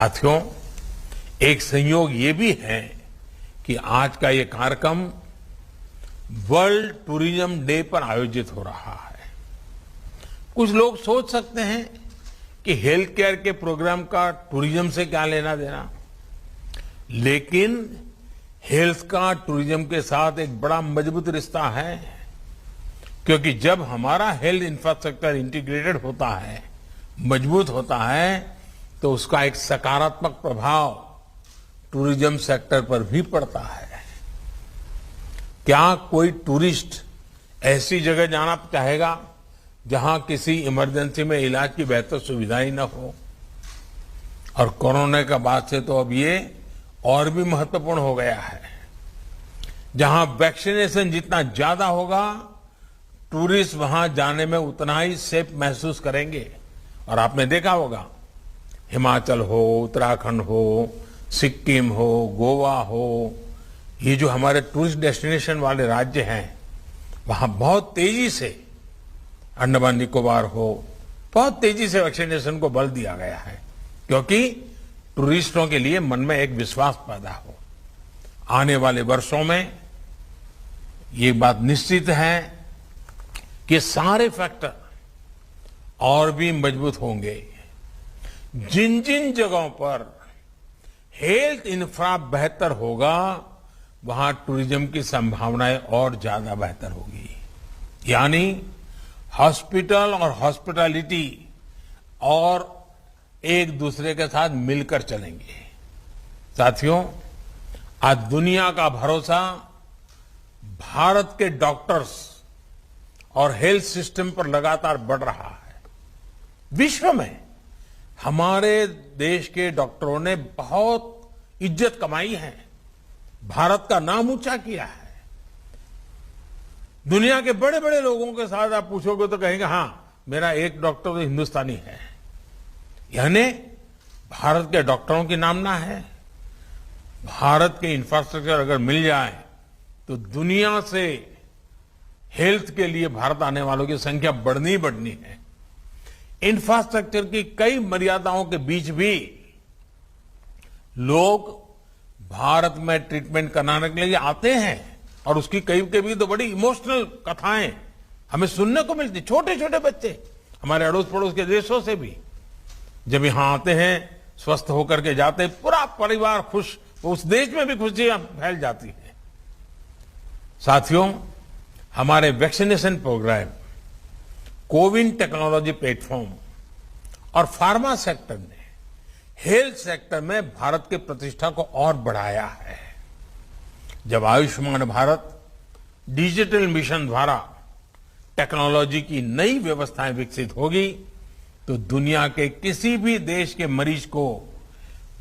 साथियों, एक संयोग ये भी है कि आज का ये कार्यक्रम वर्ल्ड टूरिज्म डे पर आयोजित हो रहा है। कुछ लोग सोच सकते हैं कि हेल्थ केयर के प्रोग्राम का टूरिज्म से क्या लेना देना, लेकिन हेल्थ का टूरिज्म के साथ एक बड़ा मजबूत रिश्ता है, क्योंकि जब हमारा हेल्थ इंफ्रास्ट्रक्चर इंटीग्रेटेड होता है, मजबूत होता है, तो उसका एक सकारात्मक प्रभाव टूरिज्म सेक्टर पर भी पड़ता है। क्या कोई टूरिस्ट ऐसी जगह जाना चाहेगा जहां किसी इमरजेंसी में इलाज की बेहतर सुविधा ही न हो? और कोरोना के बाद से तो अब ये और भी महत्वपूर्ण हो गया है। जहां वैक्सीनेशन जितना ज्यादा होगा, टूरिस्ट वहां जाने में उतना ही सेफ महसूस करेंगे। और आपने देखा होगा, हिमाचल हो, उत्तराखंड हो, सिक्किम हो, गोवा हो, ये जो हमारे टूरिस्ट डेस्टिनेशन वाले राज्य हैं, वहां बहुत तेजी से, अंडमान निकोबार हो, बहुत तेजी से वैक्सीनेशन को बल दिया गया है, क्योंकि टूरिस्टों के लिए मन में एक विश्वास पैदा हो। आने वाले वर्षों में ये बात निश्चित है कि सारे फैक्टर और भी मजबूत होंगे। जिन जिन जगहों पर हेल्थ इंफ्रा बेहतर होगा, वहां टूरिज्म की संभावनाएं और ज्यादा बेहतर होगी। यानी हॉस्पिटल और हॉस्पिटैलिटी और एक दूसरे के साथ मिलकर चलेंगे। साथियों, आज दुनिया का भरोसा भारत के डॉक्टर्स और हेल्थ सिस्टम पर लगातार बढ़ रहा है। विश्व में हमारे देश के डॉक्टरों ने बहुत इज्जत कमाई है, भारत का नाम ऊंचा किया है। दुनिया के बड़े बड़े लोगों के साथ आप पूछोगे तो कहेंगे, हां, मेरा एक डॉक्टर तो हिंदुस्तानी है। यानी भारत के डॉक्टरों की नामना है। भारत के इंफ्रास्ट्रक्चर अगर मिल जाए तो दुनिया से हेल्थ के लिए भारत आने वालों की संख्या बढ़नी बढ़नी है। इंफ्रास्ट्रक्चर की कई मर्यादाओं के बीच भी लोग भारत में ट्रीटमेंट कराने के लिए आते हैं, और उसकी कई कभी तो बड़ी इमोशनल कथाएं हमें सुनने को मिलती। छोटे छोटे बच्चे हमारे अड़ोस पड़ोस के देशों से भी जब यहां आते हैं, स्वस्थ होकर के जाते हैं, पूरा परिवार खुश, उस देश में भी खुशियां फैल जाती है। साथियों, हमारे vaccination programme, CoWIN technology platform और फार्मा सेक्टर ने हेल्थ सेक्टर में भारत की प्रतिष्ठा को और बढ़ाया है। जब आयुष्मान भारत डिजिटल मिशन द्वारा टेक्नोलॉजी की नई व्यवस्थाएं विकसित होगी, तो दुनिया के किसी भी देश के मरीज को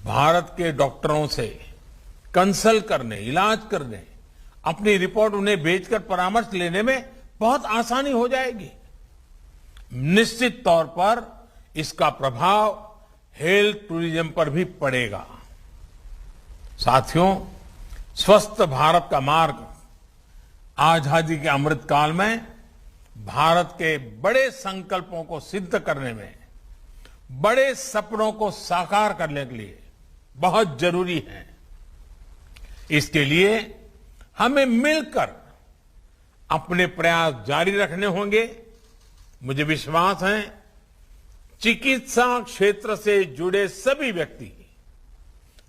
भारत के डॉक्टरों से कंसल्ट करने, इलाज करने, अपनी रिपोर्ट उन्हें भेजकर परामर्श लेने में बहुत आसानी हो जाएगी। निश्चित तौर पर इसका प्रभाव हेल्थ टूरिज्म पर भी पड़ेगा। साथियों, स्वस्थ भारत का मार्ग आजादी के अमृतकाल में भारत के बड़े संकल्पों को सिद्ध करने में, बड़े सपनों को साकार करने के लिए बहुत जरूरी है। इसके लिए हमें मिलकर अपने प्रयास जारी रखने होंगे। मुझे विश्वास है, चिकित्सा क्षेत्र से जुड़े सभी व्यक्ति,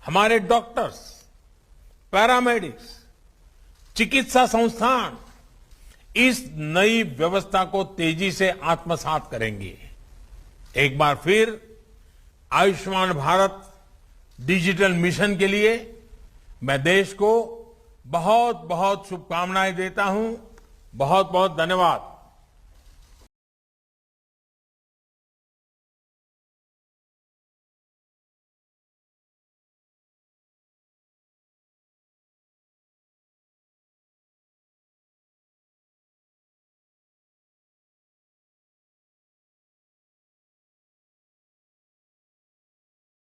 हमारे डॉक्टर्स, पैरामेडिक्स, चिकित्सा संस्थान इस नई व्यवस्था को तेजी से आत्मसात करेंगे। एक बार फिर आयुष्मान भारत डिजिटल मिशन के लिए मैं देश को बहुत बहुत शुभकामनाएं देता हूं। बहुत बहुत धन्यवाद।